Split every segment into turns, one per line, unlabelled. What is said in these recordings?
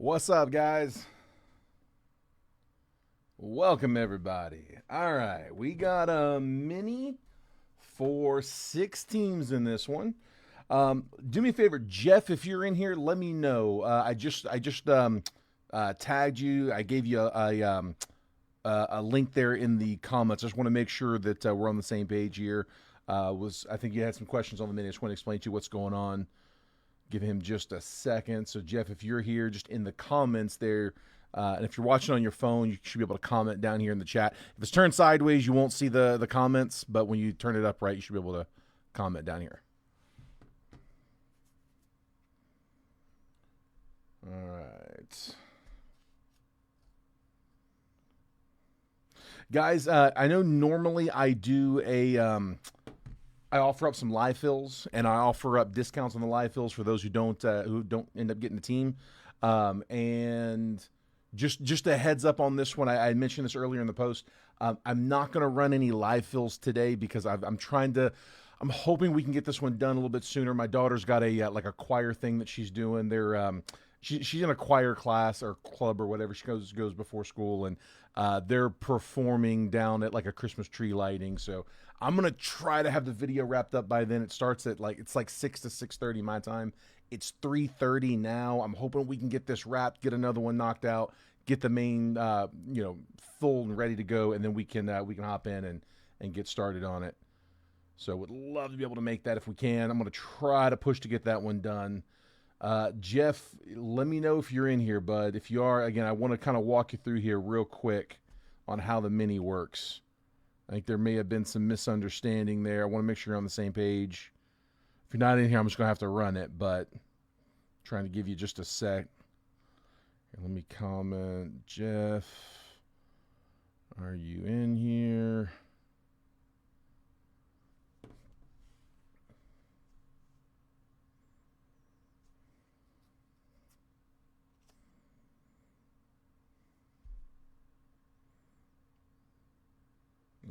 What's up, guys? Welcome, everybody. All right, we got a mini for 6 teams in this one. Do me a favor, Jeff, if you're in here, let me know. I just tagged you. I gave you a link there in the comments. I just want to make sure that we're on the same page here. I think you had some questions on the mini. I just want to explain to you what's going on. Give him just a second. So, Jeff, if you're here, just in the comments there, and if you're watching on your phone, you should be able to comment down here in the chat. If it's turned sideways, you won't see the comments, but when you turn it up right, you should be able to comment down here. All right. Guys, I know normally I offer up some live fills, and I offer up discounts on the live fills for those who don't end up getting the team. And just a heads up on this one. I mentioned this earlier in the post. I'm not going to run any live fills today because I'm hoping we can get this one done a little bit sooner. My daughter's got a like a choir thing that she's doing. She's in a choir class or club or whatever. She goes before school, and they're performing down at like a Christmas tree lighting. So I'm gonna try to have the video wrapped up by then. It starts at it's like 6 to 6:30 my time. It's 3:30 now. I'm hoping we can get this wrapped, get another one knocked out, get the main full and ready to go, and then we can hop in and get started on it. So would love to be able to make that if we can. I'm gonna try to push to get that one done. Jeff, let me know if you're in here, bud. If you are, again, I want to kind of walk you through here real quick on how the mini works. I think there may have been some misunderstanding there. I want to make sure you're on the same page. If you're not in here, I'm just going to have to run it, but I'm trying to give you just a sec. Here, let me comment. Jeff, are you in here?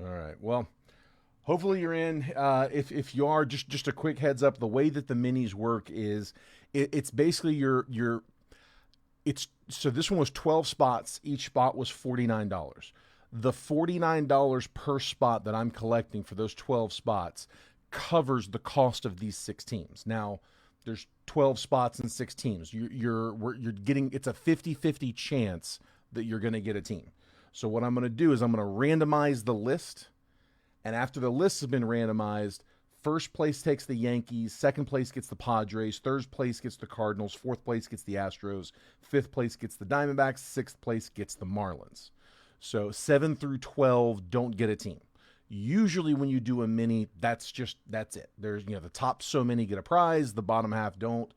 All right. Well, hopefully you're in. If you are, just a quick heads up. The way that the minis work is, it's basically so this one was 12 spots. Each spot was $49. The $49 per spot that I'm collecting for those 12 spots covers the cost of these 6 teams. Now, there's 12 spots and 6 teams. You're getting, it's a 50-50 chance that you're going to get a team. So what I'm going to do is I'm going to randomize the list, and after the list has been randomized, first place takes the Yankees, second place gets the Padres, third place gets the Cardinals, fourth place gets the Astros, fifth place gets the Diamondbacks, sixth place gets the Marlins. So 7 through 12 don't get a team. Usually when you do a mini, that's it. There's, the top so many get a prize, the bottom half don't.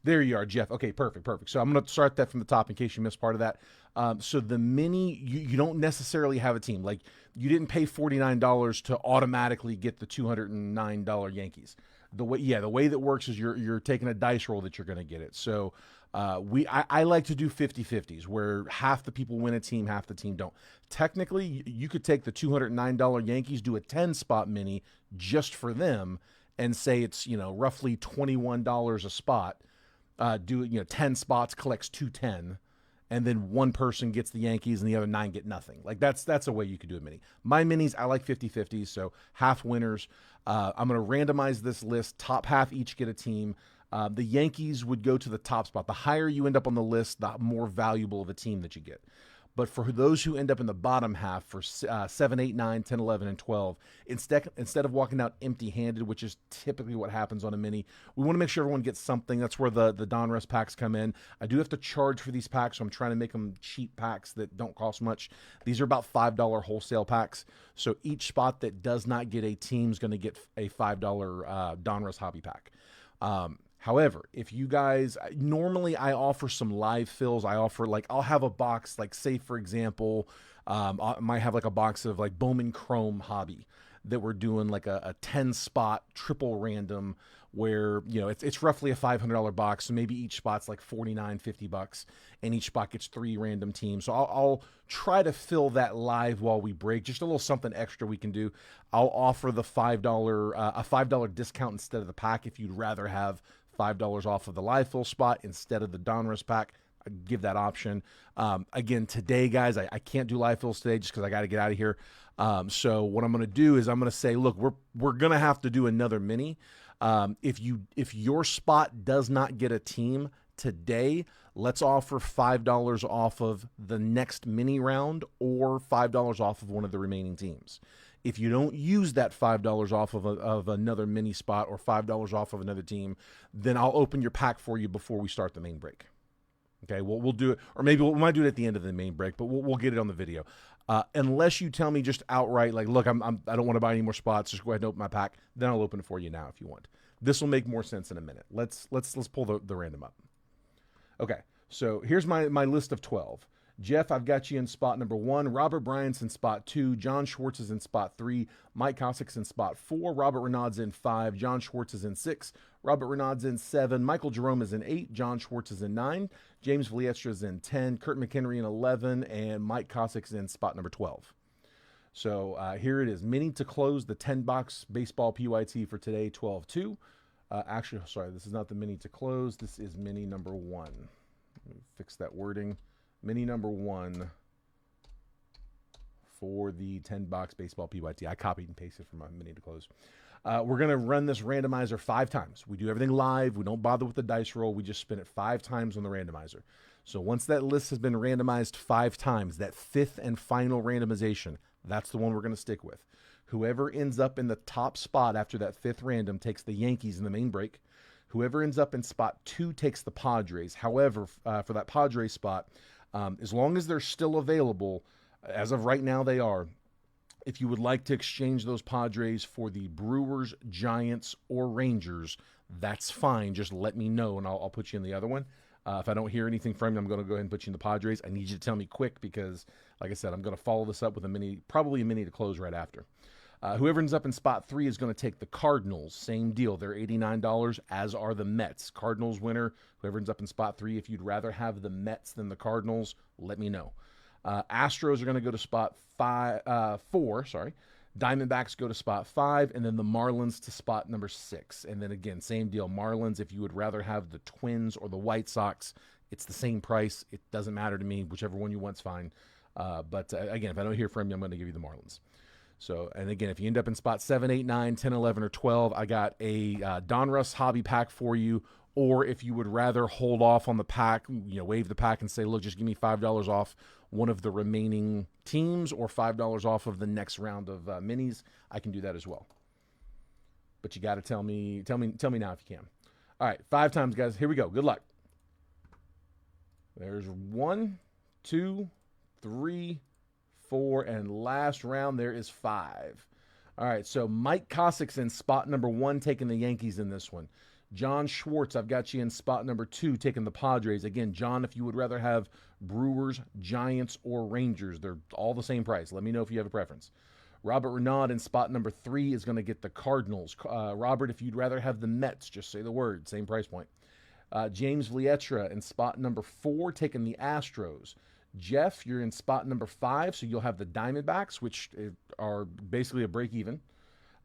There you are, Jeff. Okay, perfect. So I'm going to start that from the top in case you missed part of that. So the mini, you don't necessarily have a team. Like, you didn't pay $49 to automatically get the $209 Yankees. The way that works is you're taking a dice roll that you're going to get it. So I like to do 50-50s where half the people win a team, half the team don't. Technically, you could take the $209 Yankees, do a 10-spot mini just for them, and say it's roughly $21 a spot. 10 spots, collects 210, and then one person gets the Yankees and the other 9 get nothing. Like, that's a way you could do a mini. My minis, I like 50-50s, so half winners. I'm going to randomize this list. Top half each get a team. The Yankees would go to the top spot. The higher you end up on the list, the more valuable of a team that you get. But for those who end up in the bottom half, for 7, 8, 9, 10, 11, and 12, instead of walking out empty-handed, which is typically what happens on a mini, we want to make sure everyone gets something. That's where the Donruss packs come in. I do have to charge for these packs, so I'm trying to make them cheap packs that don't cost much. These are about $5 wholesale packs. So each spot that does not get a team is going to get a $5 Donruss hobby pack. However, if you guys, normally I offer some live fills. I'll have a box, like, say, for example, I might have like a box of like Bowman Chrome hobby that we're doing like a 10 spot triple random where, it's roughly a $500 box. So maybe each spot's like $49-$50, and each spot gets 3 random teams. So I'll try to fill that live while we break, just a little something extra we can do. I'll offer the a $5 discount instead of the pack if you'd rather have $5 off of the live fill spot instead of the Donruss pack. I give that option. Again, today, guys, I can't do live fills today just because I got to get out of here. So what I'm going to do is I'm going to say, look, we're going to have to do another mini. If your spot does not get a team today, let's offer $5 off of the next mini round or $5 off of one of the remaining teams. If you don't use that $5 off of another mini spot or $5 off of another team, then I'll open your pack for you before we start the main break. Okay, we'll do it, or maybe we might do it at the end of the main break, but we'll get it on the video. Unless you tell me just outright, like, look, I don't want to buy any more spots. Just go ahead and open my pack. Then I'll open it for you now if you want. This will make more sense in a minute. Let's pull the random up. Okay, so here's my list of 12. Jeff, I've got you in spot number 1. Robert Bryant's in spot 2. John Schwartz is in spot 3. Mike Kossik's in spot 4. Robert Renaud's in 5. John Schwartz is in 6. Robert Renaud's in 7. Michael Jerome is in 8. John Schwartz is in 9. James Vlietstra is in 10. Kurt McHenry in 11. And Mike Kossik's in spot number 12. So here it is. Mini to close the 10-box baseball PYT for today, 12-2. Actually, sorry, this is not the mini to close. This is mini number 1. Let me fix that wording. Mini number 1 for the 10-box baseball PYT. I copied and pasted from my mini to close. We're going to run this randomizer 5 times. We do everything live. We don't bother with the dice roll. We just spin it 5 times on the randomizer. So once that list has been randomized 5 times, that 5th and final randomization, that's the one we're going to stick with. Whoever ends up in the top spot after that 5th random takes the Yankees in the main break. Whoever ends up in spot 2 takes the Padres. However, for that Padres spot, as long as they're still available, as of right now they are, if you would like to exchange those Padres for the Brewers, Giants, or Rangers, that's fine. Just let me know, and I'll put you in the other one. If I don't hear anything from you, I'm going to go ahead and put you in the Padres. I need you to tell me quick because, like I said, I'm going to follow this up with probably a mini to close right after. Whoever ends up in spot 3 is going to take the Cardinals. Same deal. They're $89, as are the Mets. Cardinals winner. Whoever ends up in spot 3, if you'd rather have the Mets than the Cardinals, let me know. Astros are going to go to spot 4. Diamondbacks go to spot 5, and then the Marlins to spot number 6. And then again, same deal. Marlins, if you would rather have the Twins or the White Sox, it's the same price. It doesn't matter to me. Whichever one you want's fine. But again, if I don't hear from you, I'm going to give you the Marlins. So, and again, if you end up in spot 7, 8, 9, 10, 11, or 12, I got a Donruss hobby pack for you. Or if you would rather hold off on the pack, waive the pack and say, look, just give me $5 off one of the remaining teams or $5 off of the next round of minis, I can do that as well. But you got to tell me now if you can. All right, 5 times, guys. Here we go. Good luck. There's 1, 2, 3, 4, and last round there is 5. All right, so Mike Kossik's in spot number 1, taking the Yankees in this one. John Schwartz, I've got you in spot number 2, taking the Padres. Again, John, if you would rather have Brewers, Giants, or Rangers, they're all the same price. Let me know if you have a preference. Robert Renaud in spot number 3 is going to get the Cardinals. Robert, if you'd rather have the Mets, just say the word, same price point. James Vlietstra in spot number 4, taking the Astros. Jeff, you're in spot number 5, so you'll have the Diamondbacks, which are basically a break-even.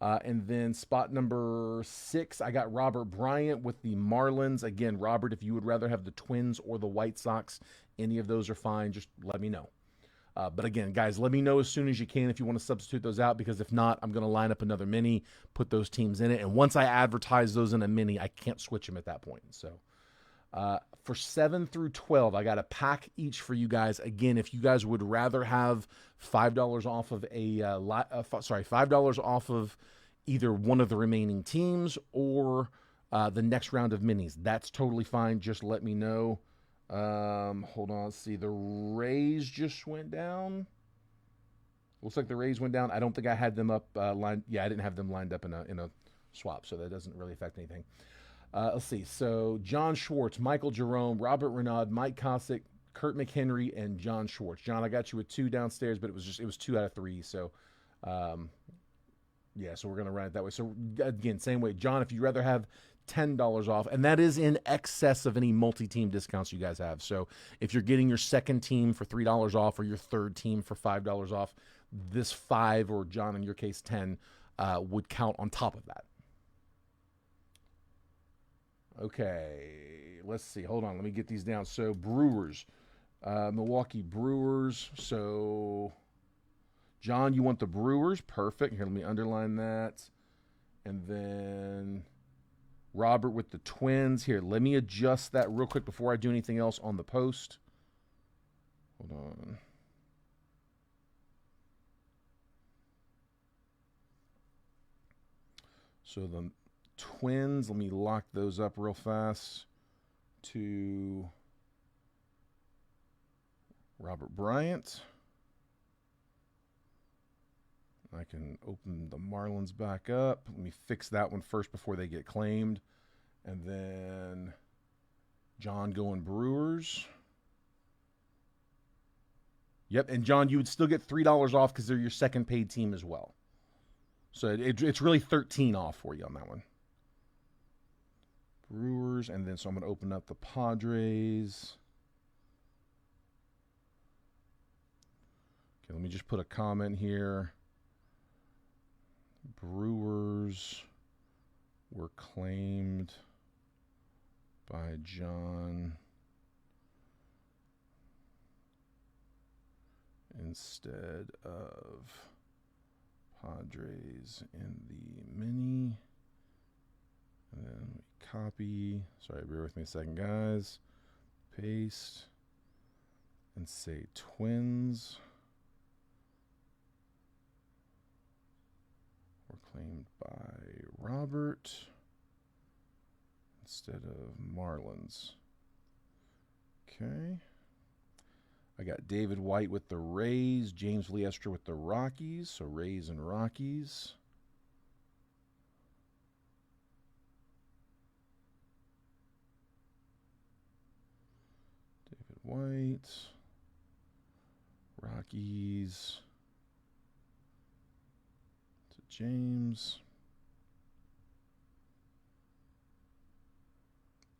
And then spot number 6, I got Robert Bryant with the Marlins. Again, Robert, if you would rather have the Twins or the White Sox, any of those are fine. Just let me know. But again, guys, let me know as soon as you can if you want to substitute those out, because if not, I'm going to line up another mini, put those teams in it. And once I advertise those in a mini, I can't switch them at that point. So for 7 through 12, I got a pack each for you guys. Again, if you guys would rather have $5 off of $5 off of either one of the remaining teams or the next round of minis, that's totally fine. Just let me know. Hold on. Let's see. The Rays just went down. Looks like the Rays went down. I don't think I had them up lined. Yeah, I didn't have them lined up in a swap, so that doesn't really affect anything. Let's see. So John Schwartz, Michael Jerome, Robert Renaud, Mike Kossick, Kurt McHenry, and John Schwartz. John, I got you with 2 downstairs, but it was 2 out of 3. So, yeah, so we're going to run it that way. So again, same way. John, if you'd rather have $10 off, and that is in excess of any multi-team discounts you guys have. So if you're getting your second team for $3 off or your third team for $5 off, this 5, or John, in your case, 10, would count on top of that. Okay, let's see. Hold on. Let me get these down. So Brewers, Milwaukee Brewers. So John, you want the Brewers? Perfect. Here, let me underline that. And then Robert with the Twins. Here, let me adjust that real quick before I do anything else on the post. Hold on. So the Twins, let me lock those up real fast to Robert Bryant. I can open the Marlins back up. Let me fix that one first before they get claimed. And then John going Brewers. Yep, and John, you would still get $3 off because they're your second paid team as well. So it's really 13 off for you on that one. Brewers, and then so I'm going to open up the Padres. Okay, let me just put a comment here. Brewers were claimed by John instead of Padres in the mini. And then we copy. Sorry, bear with me a second, guys. Paste. And say Twins were claimed by Robert instead of Marlins. Okay. I got David White with the Rays, James Liestra with the Rockies, so Rays and Rockies. David White, Rockies to James.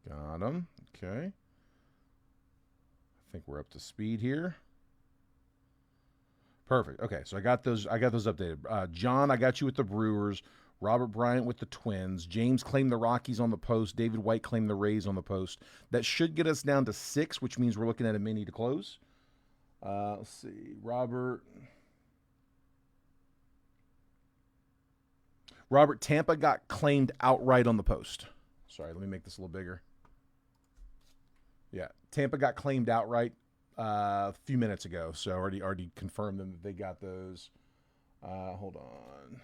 Got him. Okay. I think we're up to speed here. Perfect. Okay, so I got those updated. John, I got you with the Brewers. Robert Bryant with the Twins. James claimed the Rockies on the post. David White claimed the Rays on the post. That should get us down to 6, which means we're looking at a mini to close. Let's see. Robert, Tampa got claimed outright on the post. Sorry, let me make this a little bigger. Yeah, Tampa got claimed outright a few minutes ago, so already confirmed them that they got those. Hold on.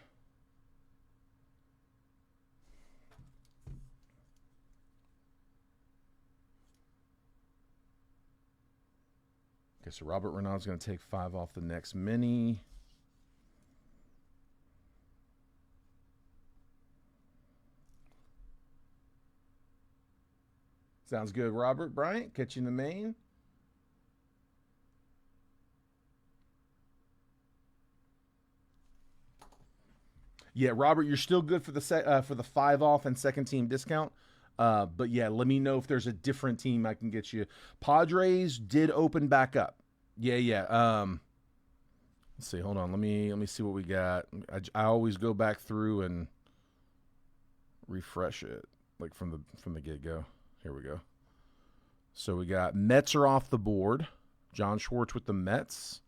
Okay, so Robert Renaud's going to take 5 off the next mini. Sounds good, Robert Bryant. Catch you in the main. Yeah, Robert, you're still good for the 5 off and second team discount. But yeah, let me know if there's a different team I can get you. Padres did open back up. Yeah. Let's see. Hold on. Let me see what we got. I always go back through and refresh it, like from the get-go. Here we go. So we got Mets are off the board. John Schwartz with the Mets.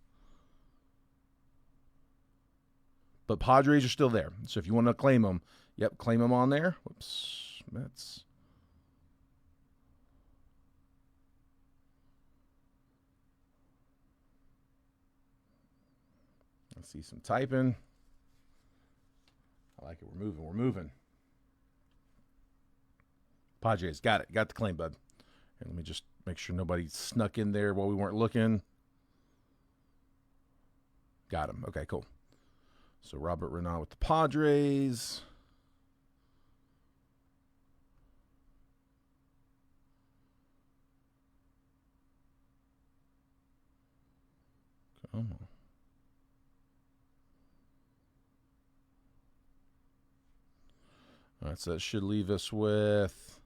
But Padres are still there. So if you want to claim them, yep, claim them on there. Whoops, Mets. I see some typing. I like it. We're moving. Padres, got it. Got the claim, bud. And let me just make sure nobody snuck in there while we weren't looking. Got him. Okay, cool. So Robert Renaud with the Padres. Come on. All right, so that should leave us with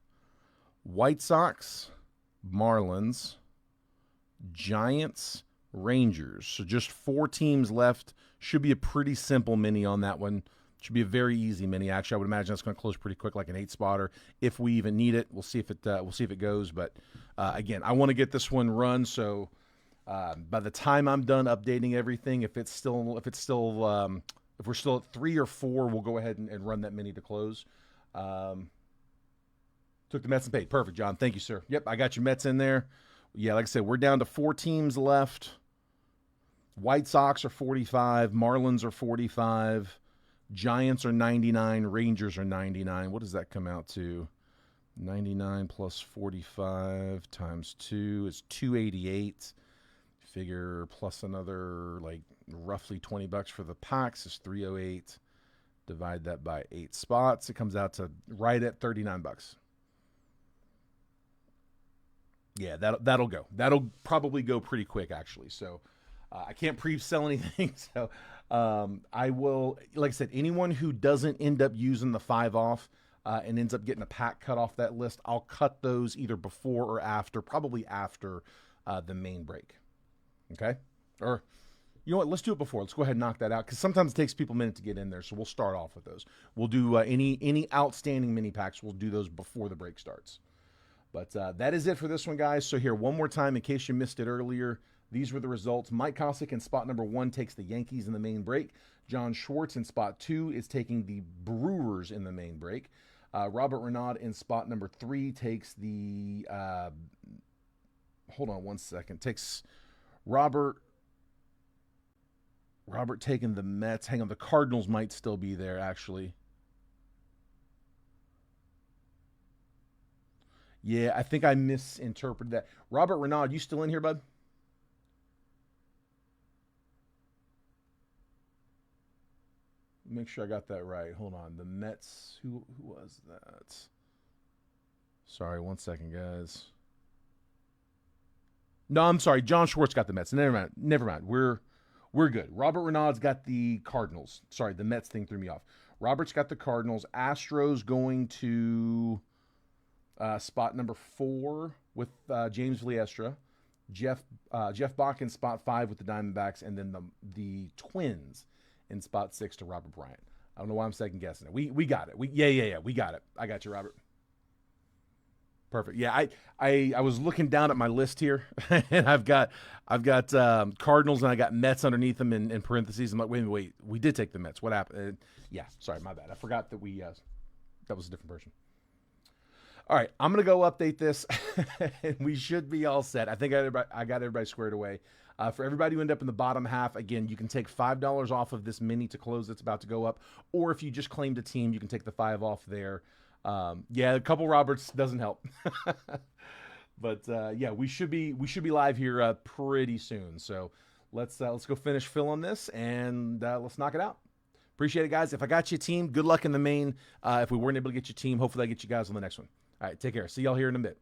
White Sox, Marlins, Giants, Rangers. So just 4 teams left. Should be a pretty simple mini on that one. Should be a very easy mini. Actually, I would imagine that's going to close pretty quick, like an 8-spotter. If we even need it, we'll see if it goes. But again, I want to get this one run. So by the time I'm done updating everything, if we're still at 3 or 4, we'll go ahead and run that mini to close. Took the Mets and paid. Perfect, John. Thank you, sir. Yep, I got your Mets in there. Yeah, like I said, we're down to 4 teams left. White Sox are 45. Marlins are 45. Giants are 99. Rangers are 99. What does that come out to? 99 plus 45 times 2 is 288. Figure plus another like roughly $20 for the packs is 308. Divide that by 8 spots. It comes out to right at $39. Yeah, that'll go. That'll probably go pretty quick, actually. So I can't pre-sell anything. So I will, like I said, anyone who doesn't end up using the 5 off and ends up getting a pack cut off that list, I'll cut those either before or after, probably after the main break. Okay? Or, you know what? Let's do it before. Let's go ahead and knock that out, because sometimes it takes people a minute to get in there. So we'll start off with those. We'll do any outstanding mini packs. We'll do those before the break starts. But that is it for this one, guys. So here, one more time, in case you missed it earlier, these were the results. Mike Kosick in spot number 1 takes the Yankees in the main break. John Schwartz in spot 2 is taking the Brewers in the main break. Robert Renaud in spot number 3 takes the... hold on one second. Takes Robert taking the Mets. Hang on, the Cardinals might still be there, actually. Yeah, I think I misinterpreted that. Robert Renaud, you still in here, bud? Make sure I got that right. Hold on. The Mets, who was that? Sorry, one second, guys. No, I'm sorry. John Schwartz got the Mets. Never mind. We're good. Robert Renaud's got the Cardinals. Sorry, the Mets thing threw me off. Robert's got the Cardinals. Astros going to spot number 4 with James Vliestra. Jeff Bach in spot 5 with the Diamondbacks, and then the Twins in spot 6 to Robert Bryant. I don't know why I'm second guessing it. We got it. We got it. I got you, Robert. Perfect. Yeah, I was looking down at my list here, and I've got Cardinals and I got Mets underneath them in parentheses. I'm like, wait, we did take the Mets. What happened? Yeah, sorry, my bad. I forgot that that was a different version. All right, I'm gonna go update this, and we should be all set. I think I got everybody squared away. For everybody who ended up in the bottom half, again, you can take $5 off of this mini to close that's about to go up, or if you just claimed a team, you can take the 5 off there. Yeah, a couple Roberts doesn't help, but yeah, we should be live here pretty soon. So let's go finish filling this, and let's knock it out. Appreciate it, guys. If I got you a team, good luck in the main. If we weren't able to get you a team, hopefully I get you guys on the next one. All right, take care. See y'all here in a bit.